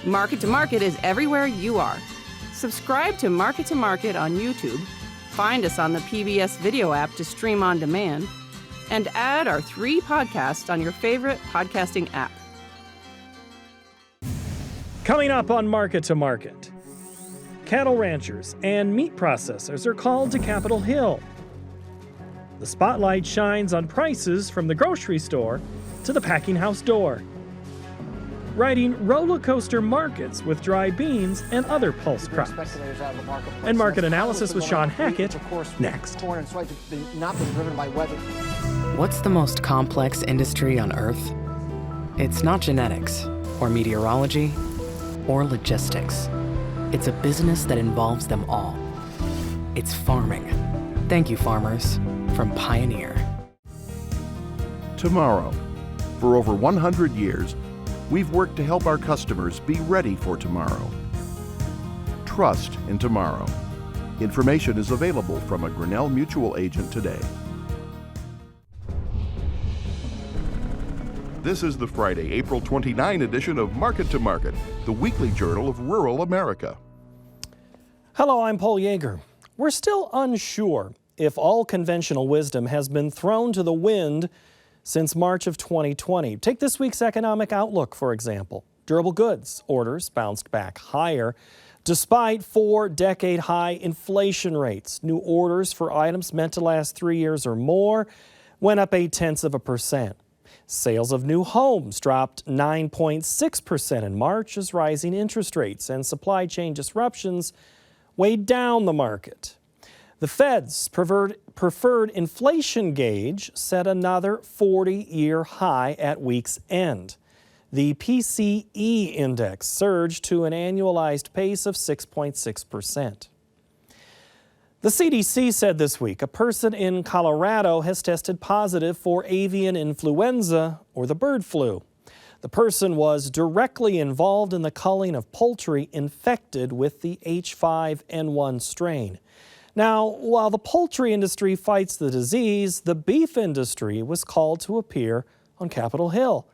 Market to Market is everywhere you are. Subscribe to Market on YouTube, find us on the PBS video app to stream on demand, and add our 3 podcasts on your favorite podcasting app. Coming up on Market to Market, cattle ranchers and meat processors are called to Capitol Hill. The spotlight shines on prices from the grocery store to the packing house door. Riding roller coaster markets with dry beans and other pulse crops. And market analysis with Sean Hackett next. What's the most complex industry on Earth? It's not genetics, or meteorology, or logistics. It's a business that involves them all. It's farming. Thank you, farmers, from Pioneer. Tomorrow. For over 100 years, we've worked to help our customers be ready for tomorrow. Trust in tomorrow. Information is available from a Grinnell Mutual agent today. This is the Friday, April 29 edition of Market to Market, the weekly journal of rural America. Hello, I'm Paul Yeager. We're still unsure if all conventional wisdom has been thrown to the wind since March of 2020. Take this week's economic outlook, for example. Durable goods orders bounced back higher despite 4-decade high inflation rates. New orders for items meant to last 3 years or more went up 0.8%. Sales of new homes dropped 9.6% in March as rising interest rates and supply chain disruptions weighed down the market. The Fed's preferred inflation gauge set another 40-year high at week's end. The PCE index surged to an annualized pace of 6.6%. The CDC said this week a person in Colorado has tested positive for avian influenza, or the bird flu. The person was directly involved in the culling of poultry infected with the H5N1 strain. Now, while the poultry industry fights the disease, the beef industry was called to appear on Capitol Hill.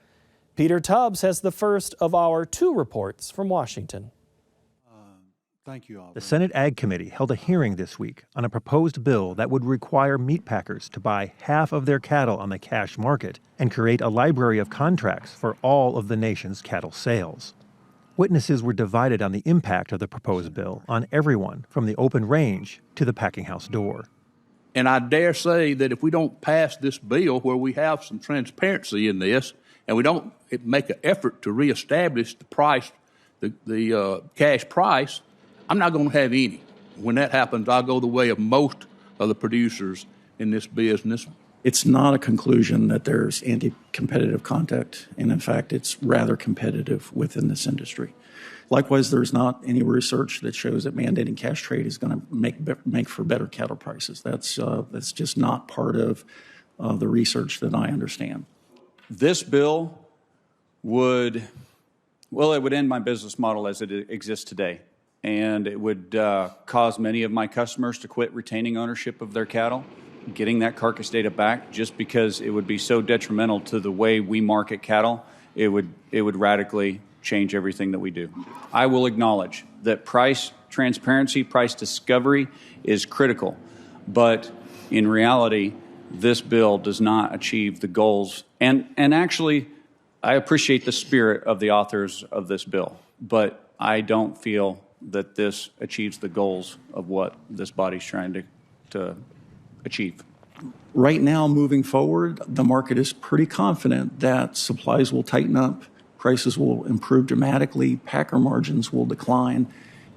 Peter Tubbs has the first of our 2 reports from Washington. Thank you, Albert. The Senate Ag Committee held a hearing this week on a proposed bill that would require meat packers to buy half of their cattle on the cash market and create a library of contracts for all of the nation's cattle sales. Witnesses were divided on the impact of the proposed bill on everyone from the open range to the packing house door. And I dare say that if we don't pass this bill where we have some transparency in this and we don't make an effort to reestablish the price, the cash price, I'm not going to have any. When that happens, I'll go the way of most of the producers in this business. It's not a conclusion that there's anti-competitive conduct, and in fact, it's rather competitive within this industry. Likewise, there's not any research that shows that mandating cash trade is going to make for better cattle prices. That's just not part of the research that I understand. This bill would end my business model as it exists today, and it would cause many of my customers to quit retaining ownership of their cattle, getting that carcass data back, just because it would be so detrimental to the way we market cattle. It would radically change everything that we do. I will acknowledge that price transparency, price discovery is critical, but in reality, this bill does not achieve the goals. And actually, I appreciate the spirit of the authors of this bill, but I don't feel that this achieves the goals of what this body's trying to achieve. Right now, moving forward, the market is pretty confident that supplies will tighten up, prices will improve dramatically, packer margins will decline,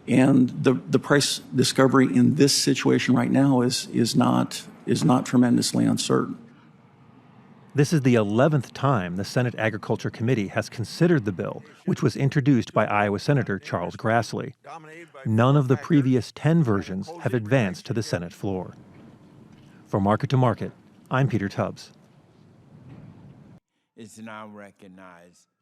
and the price discovery in this situation right now is not tremendously uncertain. This is the 11th time the Senate Agriculture Committee has considered the bill, which was introduced by Iowa Senator Charles Grassley. None of the previous 10 versions have advanced to the Senate floor. For Market to Market, I'm Peter Tubbs.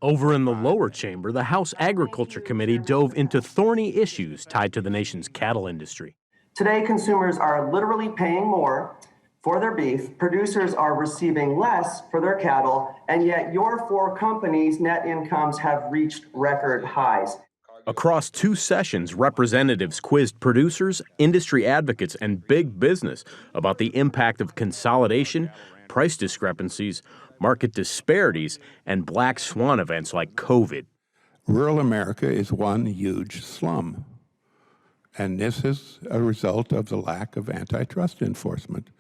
Over in the lower chamber, the House Agriculture Committee dove into thorny issues tied to the nation's cattle industry. Today, consumers are literally paying more for their beef, producers are receiving less for their cattle, and yet your 4 companies' net incomes have reached record highs. Across 2 sessions, representatives quizzed producers, industry advocates, and big business about the impact of consolidation, price discrepancies, market disparities, and black swan events like COVID. Rural America is one huge slum, and this is a result of the lack of antitrust enforcement.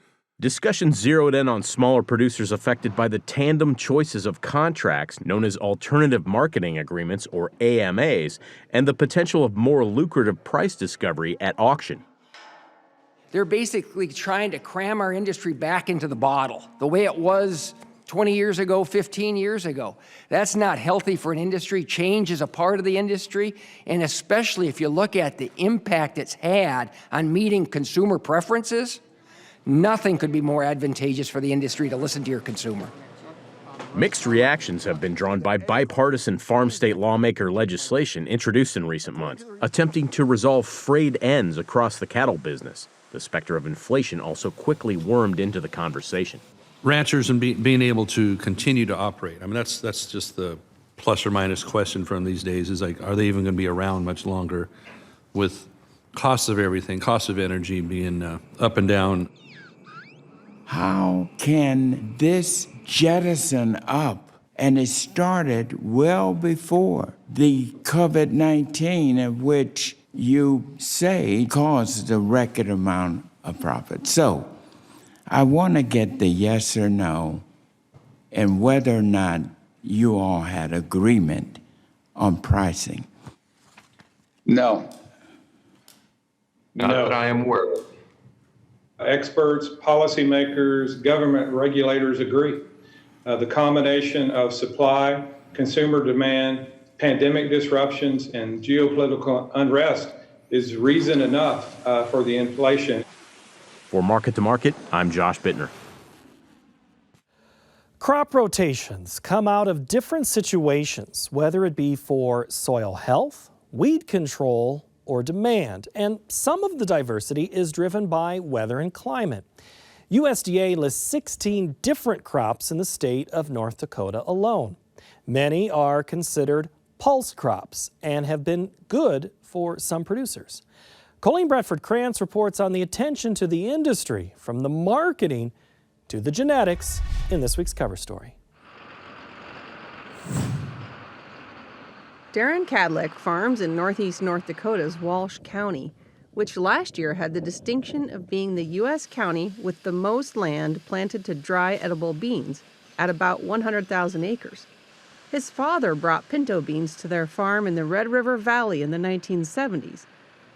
Discussion zeroed in on smaller producers affected by the tandem choices of contracts known as alternative marketing agreements, or AMAs, and the potential of more lucrative price discovery at auction. They're basically trying to cram our industry back into the bottle, the way it was 20 years ago, 15 years ago. That's not healthy for an industry. Change is a part of the industry, and especially if you look at the impact it's had on meeting consumer preferences, nothing could be more advantageous for the industry to listen to your consumer. Mixed reactions have been drawn by bipartisan farm state lawmaker legislation introduced in recent months, attempting to resolve frayed ends across the cattle business. The specter of inflation also quickly wormed into the conversation. Ranchers and being able to continue to operate. I mean, that's just the plus or minus question from these days, is like, are they even going to be around much longer with costs of everything, costs of energy being up and down? How can this jettison up? And it started well before the COVID-19, of which you say caused a record amount of profit. So I want to get the yes or no and whether or not you all had agreement on pricing. No. Not that I am aware of. Experts, policymakers, government regulators agree. The combination of supply, consumer demand, pandemic disruptions, and geopolitical unrest is reason enough for the inflation. For Market to Market, I'm Josh Bittner. Crop rotations come out of different situations, whether it be for soil health, weed control, or demand, and some of the diversity is driven by weather and climate. USDA lists 16 different crops in the state of North Dakota alone. Many are considered pulse crops and have been good for some producers. Colleen Bradford-Krantz reports on the attention to the industry, from the marketing to the genetics, in this week's cover story. Darren Kadlec farms in northeast North Dakota's Walsh County, which last year had the distinction of being the U.S. county with the most land planted to dry edible beans, at about 100,000 acres. His father brought pinto beans to their farm in the Red River Valley in the 1970s,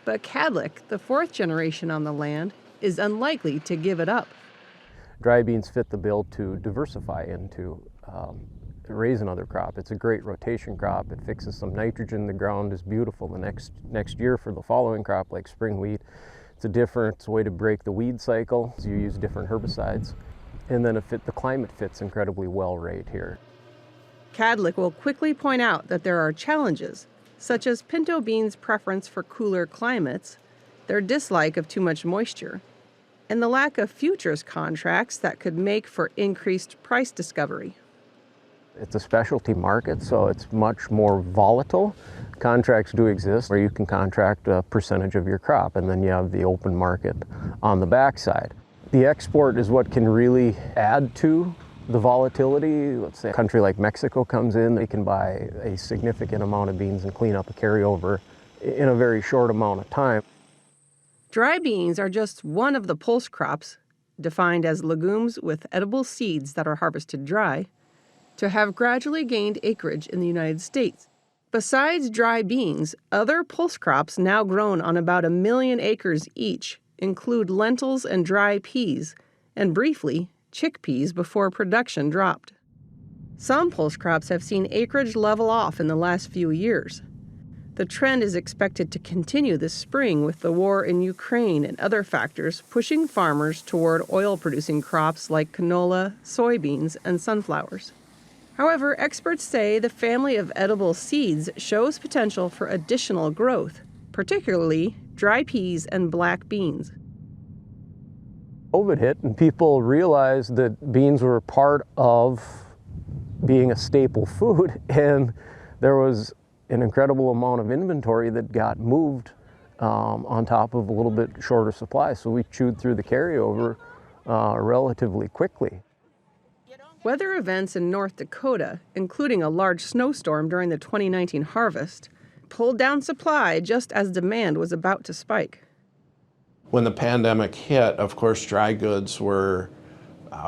but Kadlec, the fourth generation on the land, is unlikely to give it up. Dry beans fit the bill to diversify into raise another crop. It's a great rotation crop. It fixes some nitrogen. The ground is beautiful the next year for the following crop, like spring wheat. It's a different way to break the weed cycle. You use different herbicides, and then the climate fits incredibly well right here. Kadlec will quickly point out that there are challenges, such as pinto beans' preference for cooler climates, their dislike of too much moisture, and the lack of futures contracts that could make for increased price discovery. It's a specialty market, so it's much more volatile. Contracts do exist where you can contract a percentage of your crop, and then you have the open market on the backside. The export is what can really add to the volatility. Let's say a country like Mexico comes in, they can buy a significant amount of beans and clean up a carryover in a very short amount of time. Dry beans are just one of the pulse crops, defined as legumes with edible seeds that are harvested dry, to have gradually gained acreage in the United States. Besides dry beans, other pulse crops now grown on about 1 million acres each include lentils and dry peas, and briefly, chickpeas before production dropped. Some pulse crops have seen acreage level off in the last few years. The trend is expected to continue this spring with the war in Ukraine and other factors pushing farmers toward oil-producing crops like canola, soybeans, and sunflowers. However, experts say the family of edible seeds shows potential for additional growth, particularly dry peas and black beans. COVID hit and people realized that beans were part of being a staple food, and there was an incredible amount of inventory that got moved on top of a little bit shorter supply. So we chewed through the carryover relatively quickly. Weather events in North Dakota, including a large snowstorm during the 2019 harvest, pulled down supply just as demand was about to spike. When the pandemic hit, of course, dry goods were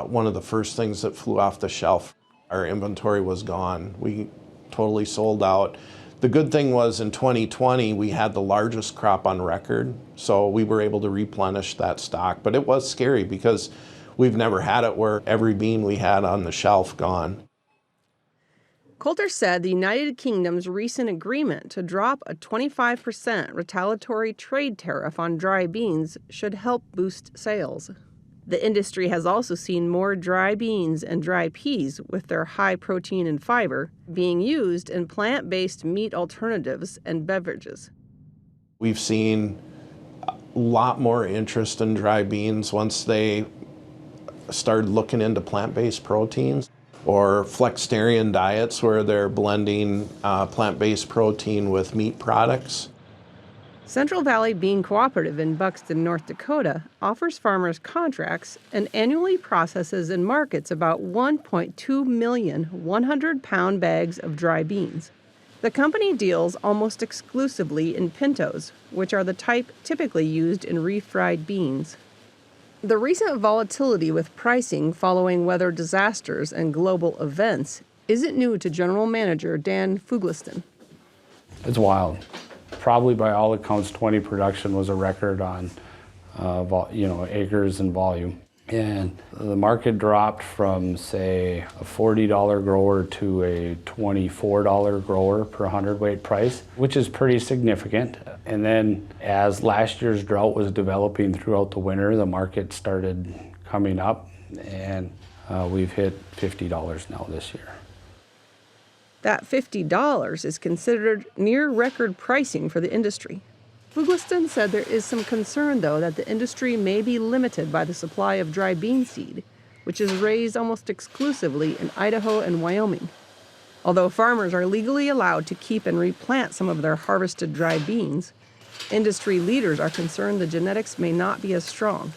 one of the first things that flew off the shelf. Our inventory was gone. We totally sold out. The good thing was in 2020, we had the largest crop on record, so we were able to replenish that stock. But it was scary because we've never had it where every bean we had on the shelf gone. Coulter said the United Kingdom's recent agreement to drop a 25% retaliatory trade tariff on dry beans should help boost sales. The industry has also seen more dry beans and dry peas, with their high protein and fiber, being used in plant-based meat alternatives and beverages. We've seen a lot more interest in dry beans once they started looking into plant-based proteins, or flexitarian diets where they're blending plant-based protein with meat products. Central Valley Bean Cooperative in Buxton, North Dakota, offers farmers contracts and annually processes and markets about 1.2 million 100-pound bags of dry beans. The company deals almost exclusively in pintos, which are the type typically used in refried beans. The recent volatility with pricing following weather disasters and global events isn't new to General Manager Dan Fugliston. It's wild. Probably by all accounts, 20 production was a record on acres and volume. And the market dropped from, say, a $40 grower to a $24 grower per hundredweight price, which is pretty significant. And then as last year's drought was developing throughout the winter, the market started coming up, and we've hit $50 now this year. That $50 is considered near record pricing for the industry. Fugliston said there is some concern, though, that the industry may be limited by the supply of dry bean seed, which is raised almost exclusively in Idaho and Wyoming. Although farmers are legally allowed to keep and replant some of their harvested dry beans, industry leaders are concerned the genetics may not be as strong.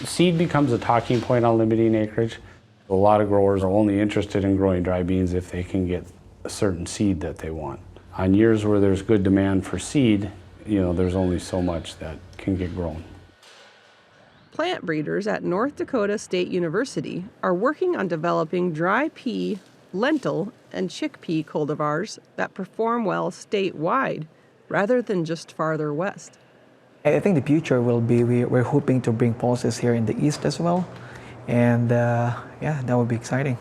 Seed becomes a talking point on limiting acreage. A lot of growers are only interested in growing dry beans if they can get a certain seed that they want. On years where there's good demand for seed, there's only so much that can get grown. Plant breeders at North Dakota State University are working on developing dry pea, lentil, and chickpea cultivars that perform well statewide rather than just farther west. I think the future will be, we're hoping to bring pulses here in the east as well. And that would be exciting.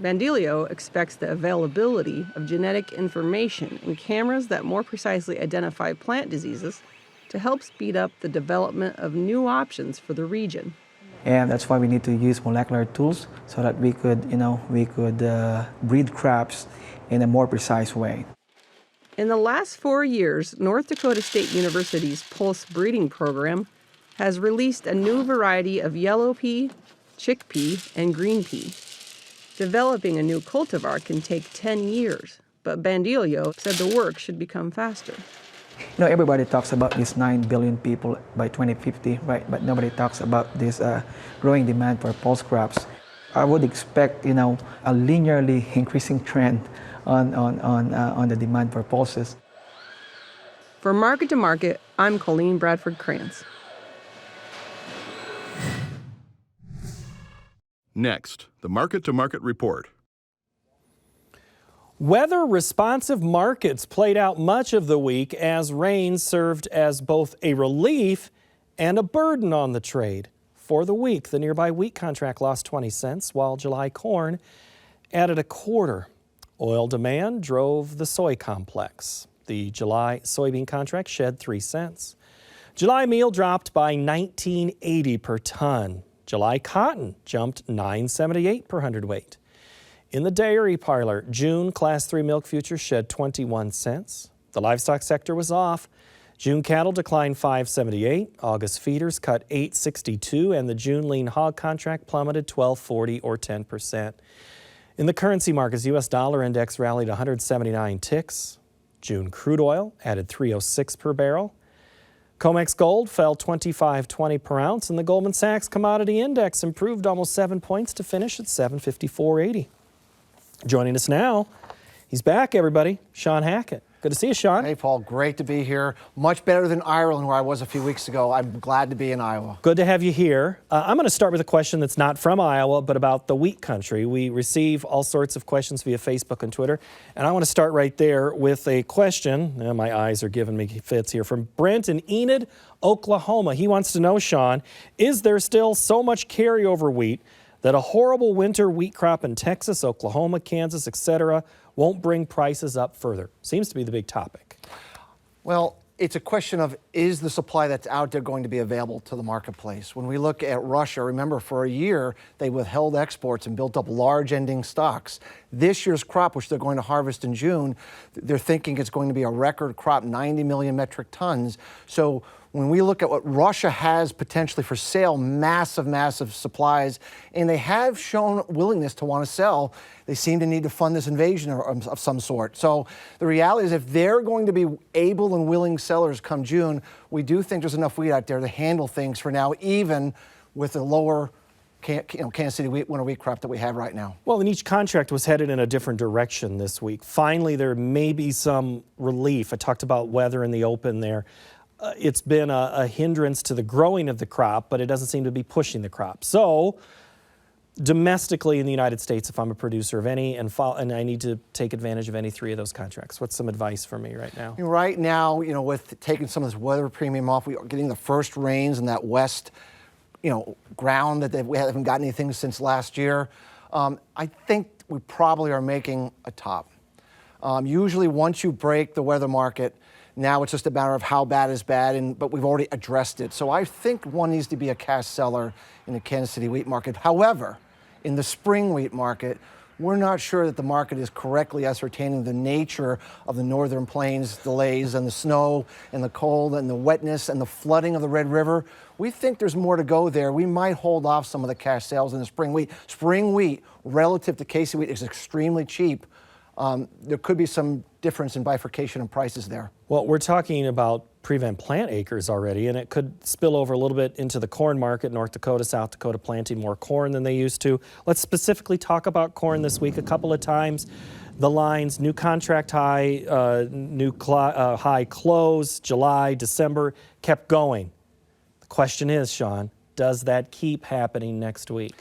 Bandilio expects the availability of genetic information and cameras that more precisely identify plant diseases to help speed up the development of new options for the region. And that's why we need to use molecular tools so that we could breed crops in a more precise way. In the last 4 years, North Dakota State University's Pulse Breeding Program has released a new variety of yellow pea, chickpea, and green pea. Developing a new cultivar can take 10 years, but Bandilio said the work should become faster. Everybody talks about these 9 billion people by 2050, right? But nobody talks about this growing demand for pulse crops. I would expect, a linearly increasing trend on the demand for pulses. For Market to Market, I'm Colleen Bradford Krantz. Next, the Market to Market report. Weather-responsive markets played out much of the week as rain served as both a relief and a burden on the trade. For the week, the nearby wheat contract lost 20 cents, while July corn added a quarter. Oil demand drove the soy complex. The July soybean contract shed 3 cents. July meal dropped by $19.80 per ton. July cotton jumped $9.78 per hundredweight. In the dairy parlor, June Class 3 milk futures shed 21 cents. The livestock sector was off. June cattle declined $5.78. August feeders cut $8.62, and the June lean hog contract plummeted $12.40 or 10%. In the currency markets, U.S. dollar index rallied 179 ticks. June crude oil added 306 per barrel. COMEX gold fell 25.20 per ounce, and the Goldman Sachs commodity index improved almost 7 points to finish at 754.80. Joining us now, he's back, everybody, Shawn Hackett. Good to see you, Shawn. Hey, Paul. Great to be here. Much better than Ireland, where I was a few weeks ago. I'm glad to be in Iowa. Good to have you here. I'm going to start with a question that's not from Iowa, but about the wheat country. We receive all sorts of questions via Facebook and Twitter, and I want to start right there with a question. My eyes are giving me fits here. From Brent in Enid, Oklahoma. He wants to know, Shawn, is there still so much carryover wheat that a horrible winter wheat crop in Texas, Oklahoma, Kansas, etc., won't bring prices up further? Seems to be the big topic. Well, it's a question of, is the supply that's out there going to be available to the marketplace? When we look at Russia, remember, for a year, they withheld exports and built up large ending stocks. This year's crop, which they're going to harvest in June, they're thinking it's going to be a record crop, 90 million metric tons. So when we look at what Russia has potentially for sale, massive supplies, and they have shown willingness to want to sell, they seem to need to fund this invasion of some sort. So the reality is, if they're going to be able and willing sellers come June, we do think there's enough wheat out there to handle things for now, even with the lower Kansas City winter wheat crop that we have right now. Well, and each contract was headed in a different direction this week. Finally, there may be some relief. I talked about weather in the open there. It's been a hindrance to the growing of the crop, but it doesn't seem to be pushing the crop. So domestically in the United States, if I'm a producer of any and I need to take advantage of any three of those contracts, what's some advice for me right now? Right now, with taking some of this weather premium off, we are getting the first rains in that west, ground that we haven't gotten anything since last year. I think we probably are making a top. Usually once you break the weather market, now it's just a matter of how bad is bad, but we've already addressed it. So I think one needs to be a cash seller in the Kansas City wheat market. However, in the spring wheat market, we're not sure that the market is correctly ascertaining the nature of the northern plains delays and the snow and the cold and the wetness and the flooding of the Red River. We think there's more to go there. We might hold off some of the cash sales in the spring wheat. Spring wheat, relative to Casey wheat, is extremely cheap. There could be some difference in bifurcation in prices there. Well, we're talking about prevent plant acres already, and it could spill over a little bit into the corn market. North Dakota, South Dakota planting more corn than they used to. Let's specifically talk about corn this week a couple of times. The lines, new contract high, high close, July, December, kept going. The question is, Shawn, does that keep happening next week?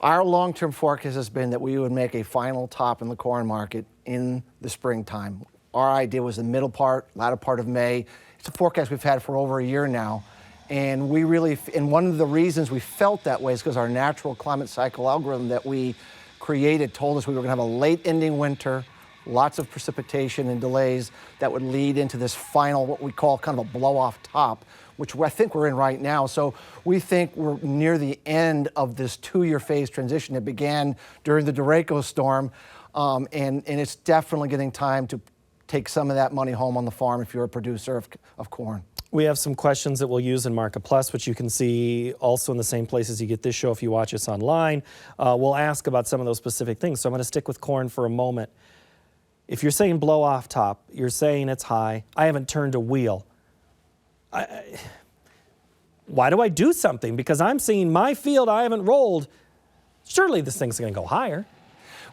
Our long-term forecast has been that we would make a final top in the corn market in the springtime. Our idea was the latter part of May. It's a forecast we've had for over a year now. And one of the reasons we felt that way is because our natural climate cycle algorithm that we created told us we were going to have a late ending winter, lots of precipitation and delays that would lead into this final, what we call kind of a blow-off top, which I think we're in right now. So we think we're near the end of this 2-year phase transition that began during the Derecho storm. And it's definitely getting time to take some of that money home on the farm if you're a producer of corn. We have some questions that we'll use in Market Plus, which you can see also in the same places you get this show if you watch us online. We'll ask about some of those specific things. So I'm going to stick with corn for a moment. If you're saying blow off top, you're saying it's high. I haven't turned a wheel. Why do I do something? Because I'm seeing my field I haven't rolled. Surely this thing's going to go higher.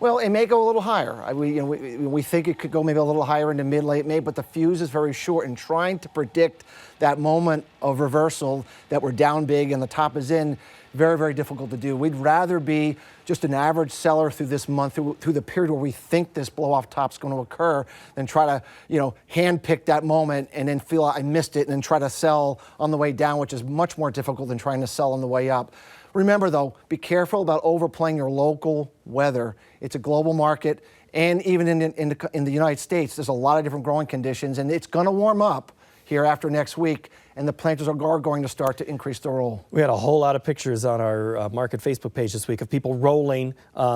Well, it may go a little higher. We think it could go maybe a little higher into mid-late May, but the fuse is very short, and trying to predict that moment of reversal that we're down big and the top is in, very, very difficult to do. We'd rather be just an average seller through this month, through the period where we think this blow-off top's going to occur, than try to, hand-pick that moment and then feel I missed it and then try to sell on the way down, which is much more difficult than trying to sell on the way up. Remember, though, be careful about overplaying your local weather. It's a global market, and even in the United States, there's a lot of different growing conditions, and it's going to warm up. here after next week, and the planters are going to start to increase their roll. We had a whole lot of pictures on our market Facebook page this week of people rolling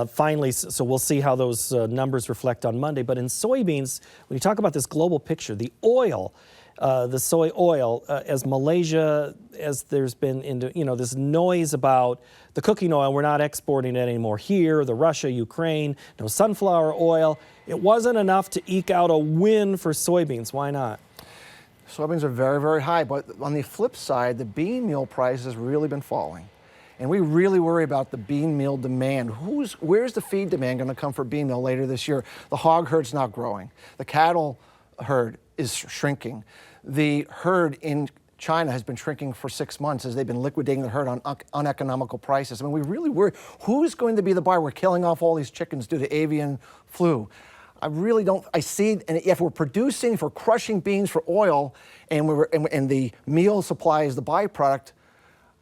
finally, so we'll see how those numbers reflect on Monday. But in soybeans, when you talk about this global picture, the oil, the soy oil, as Malaysia, as there's been this noise about the cooking oil, we're not exporting it anymore here, the Russia, Ukraine, no sunflower oil. It wasn't enough to eke out a win for soybeans. Why not? Soybeans are very, very high, but on the flip side, the bean meal price has really been falling. And we really worry about the bean meal demand. Where's the feed demand going to come for bean meal later this year? The hog herd's not growing. The cattle herd is shrinking. The herd in China has been shrinking for 6 months as they've been liquidating the herd on uneconomical prices. I mean, we really worry, who's going to be the buyer? We're killing off all these chickens due to avian flu. I really don't, I see, and if we're crushing beans for oil and the meal supply is the byproduct,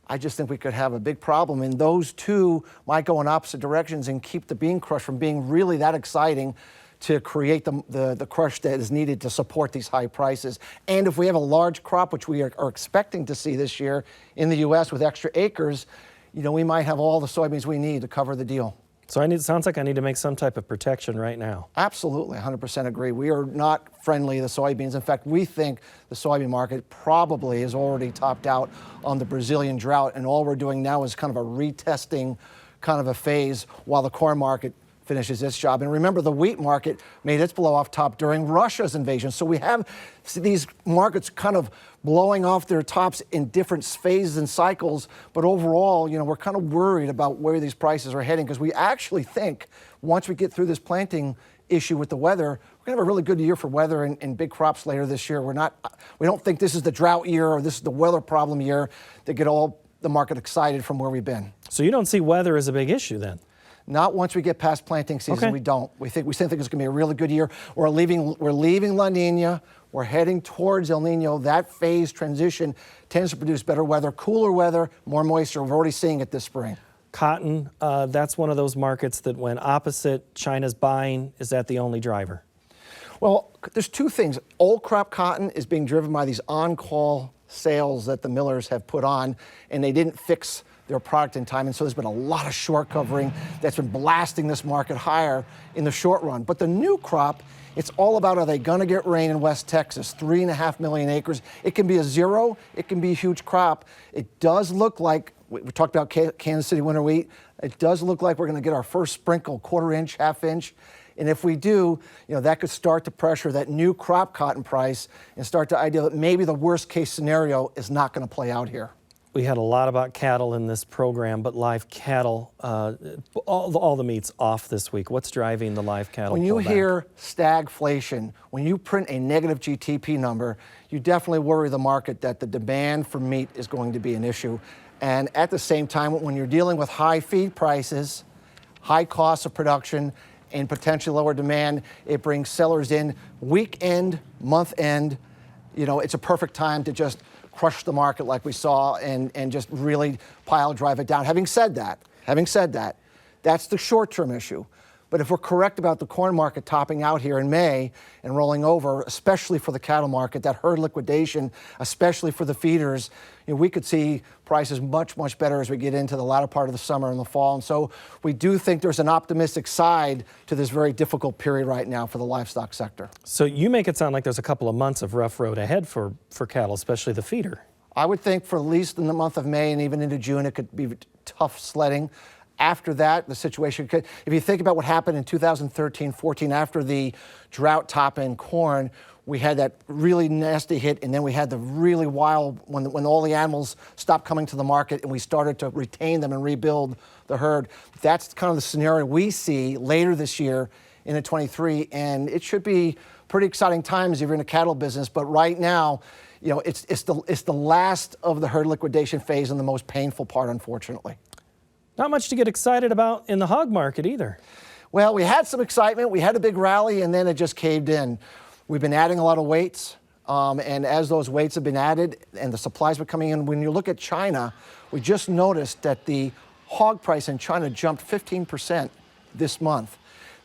I just think we could have a big problem. And those two might go in opposite directions and keep the bean crush from being really that exciting to create the crush that is needed to support these high prices. And if we have a large crop, which we are expecting to see this year in the U.S. with extra acres, we might have all the soybeans we need to cover the deal. So it sounds like I need to make some type of protection right now. Absolutely, 100% agree. We are not friendly to soybeans. In fact, we think the soybean market probably is already topped out on the Brazilian drought, and all we're doing now is kind of a retesting kind of a phase while the corn market finishes its job. And remember, the wheat market made its blow off top during Russia's invasion. So we have these markets kind of blowing off their tops in different phases and cycles. But overall, we're kind of worried about where these prices are heading, because we actually think once we get through this planting issue with the weather, we're going to have a really good year for weather and big crops later this year. We don't think this is the drought year or this is the weather problem year to get all the market excited from where we've been. So you don't see weather as a big issue then? Not once we get past planting season. Okay. We don't. We still think it's going to be a really good year. We're leaving La Nina. We're heading towards El Nino. That phase transition tends to produce better weather, cooler weather, more moisture. We're already seeing it this spring. Cotton, that's one of those markets that when opposite China's buying, is that the only driver? Well, there's two things. Old crop cotton is being driven by these on-call sales that the millers have put on, and they didn't fix their product in time, and so there's been a lot of short covering that's been blasting this market higher in the short run. But the new crop, it's all about, are they going to get rain in West Texas? 3.5 million acres. It can be a zero. It can be a huge crop. It does look like, we talked about Kansas City winter wheat, it does look like we're going to get our first sprinkle, quarter inch, half inch. And if we do, that could start to pressure that new crop cotton price and start to idea that maybe the worst case scenario is not going to play out here. We had a lot about cattle in this program, but live cattle, all the meat's off this week. What's driving the live cattle When you pullback? hear stagflation, when you print a negative GTP number, you definitely worry the market that the demand for meat is going to be an issue. And at the same time, when you're dealing with high feed prices, high costs of production, and potentially lower demand, it brings sellers in week end, month end. It's a perfect time to just crush the market like we saw and just really pile drive it down. Having said that, that's the short-term issue. But if we're correct about the corn market topping out here in May and rolling over, especially for the cattle market, that herd liquidation, especially for the feeders, we could see prices much, much better as we get into the latter part of the summer and the fall. And so we do think there's an optimistic side to this very difficult period right now for the livestock sector. So you make it sound like there's a couple of months of rough road ahead for cattle, especially the feeder. I would think for at least in the month of May and even into June, it could be tough sledding. After that, the situation could, if you think about what happened in 2013-14, after the drought top in corn, we had that really nasty hit, and then we had the really wild, when all the animals stopped coming to the market and we started to retain them and rebuild the herd. That's kind of the scenario we see later this year into 23, and it should be pretty exciting times if you're in the cattle business. But right now, it's the last of the herd liquidation phase and the most painful part, unfortunately. Not much to get excited about in the hog market either. Well, we had some excitement. We had a big rally, and then it just caved in. We've been adding a lot of weights, and as those weights have been added and the supplies were coming in, when you look at China, we just noticed that the hog price in China jumped 15% this month.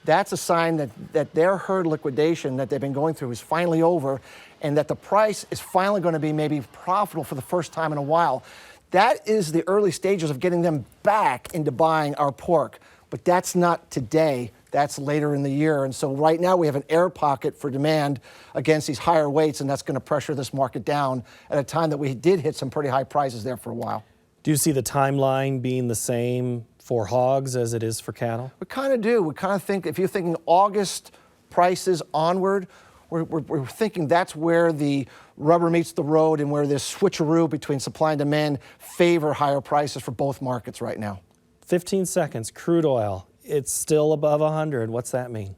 that's a sign that their herd liquidation that they've been going through is finally over, and that the price is finally going to be maybe profitable for the first time in a while. That is the early stages of getting them back into buying our pork. But that's not today. That's later in the year. And so right now we have an air pocket for demand against these higher weights, and that's going to pressure this market down at a time that we did hit some pretty high prices there for a while. Do you see the timeline being the same for hogs as it is for cattle? We kind of do. We kind of think, if you're thinking August prices onward, we're thinking that's where the rubber meets the road and where this switcheroo between supply and demand favor higher prices for both markets right now. 15 seconds, crude oil. It's still above 100. What's that mean?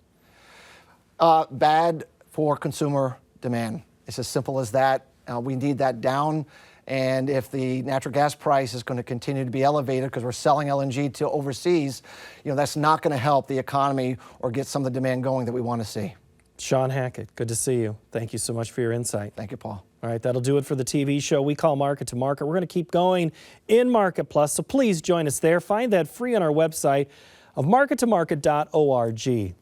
Bad for consumer demand. It's as simple as that. We need that down. And if the natural gas price is going to continue to be elevated because we're selling LNG to overseas, that's not going to help the economy or get some of the demand going that we want to see. Shawn Hackett, good to see you. Thank you so much for your insight. Thank you, Paul. All right, that'll do it for the TV show we call Market to Market. We're going to keep going in Market Plus, so please join us there. Find that free on our website of markettomarket.org.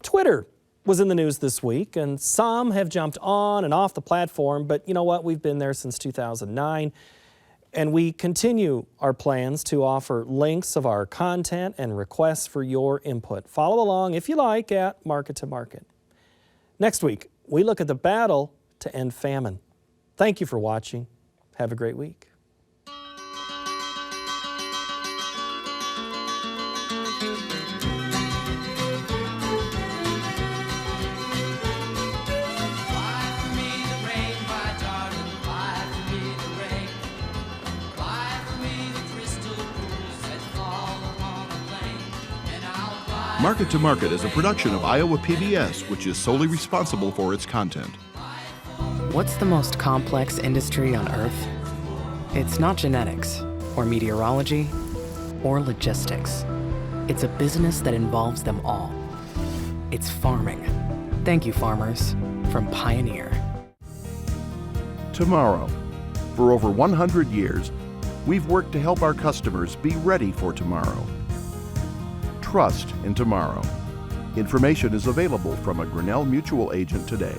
Twitter was in the news this week, and some have jumped on and off the platform, but you know what? We've been there since 2009, and we continue our plans to offer links of our content and requests for your input. Follow along, if you like, at Market to Market. Next week, we look at the battle to end famine. Thank you for watching. Have a great week. Market to Market is a production of Iowa PBS, which is solely responsible for its content. What's the most complex industry on Earth? It's not genetics, or meteorology, or logistics. It's a business that involves them all. It's farming. Thank you, farmers, from Pioneer. Tomorrow. For over 100 years, we've worked to help our customers be ready for tomorrow. Trust in tomorrow. Information is available from a Grinnell Mutual agent today.